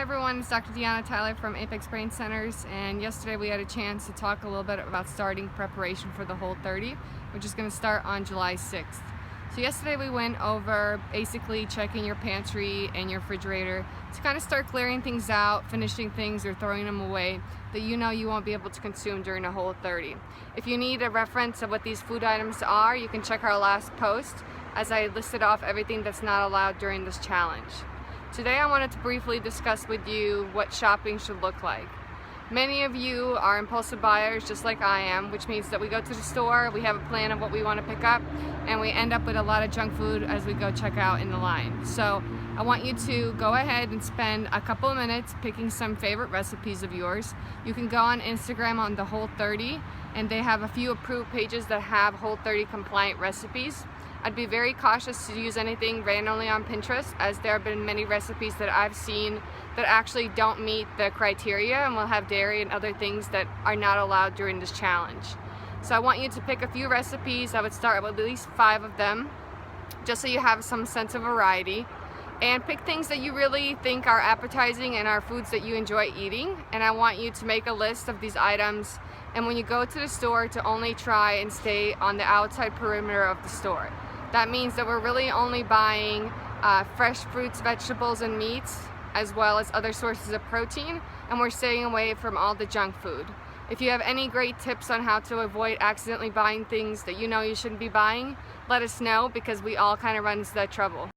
Hi everyone, it's Dr. Deanna Tyler from Apex Brain Centers, and yesterday we had a chance to talk a little bit about starting preparation for the Whole30, which is going to start on July 6th. So yesterday we went over basically checking your pantry and your refrigerator to kind of start clearing things out, finishing things or throwing them away that you know you won't be able to consume during the Whole30. If you need a reference of what these food items are, you can check our last post as I listed off everything that's not allowed during this challenge. Today I wanted to briefly discuss with you what shopping should look like. Many of you are impulsive buyers just like I am, which means that we go to the store, we have a plan of what we want to pick up, and we end up with a lot of junk food as we go check out in the line. So I want you to go ahead and spend a couple of minutes picking some favorite recipes of yours. You can go on Instagram on the Whole30, and they have a few approved pages that have Whole30 compliant recipes. I'd be very cautious to use anything randomly on Pinterest, as there have been many recipes that I've seen that actually don't meet the criteria and will have dairy and other things that are not allowed during this challenge. So I want you to pick a few recipes. I would start with at least 5 of them, just so you have some sense of variety. And pick things that you really think are appetizing and are foods that you enjoy eating. And I want you to make a list of these items, and when you go to the store, to only try and stay on the outside perimeter of the store. That means that we're really only buying fresh fruits, vegetables, and meats, as well as other sources of protein, and we're staying away from all the junk food. If you have any great tips on how to avoid accidentally buying things that you know you shouldn't be buying, let us know, because we all kind of run into that trouble.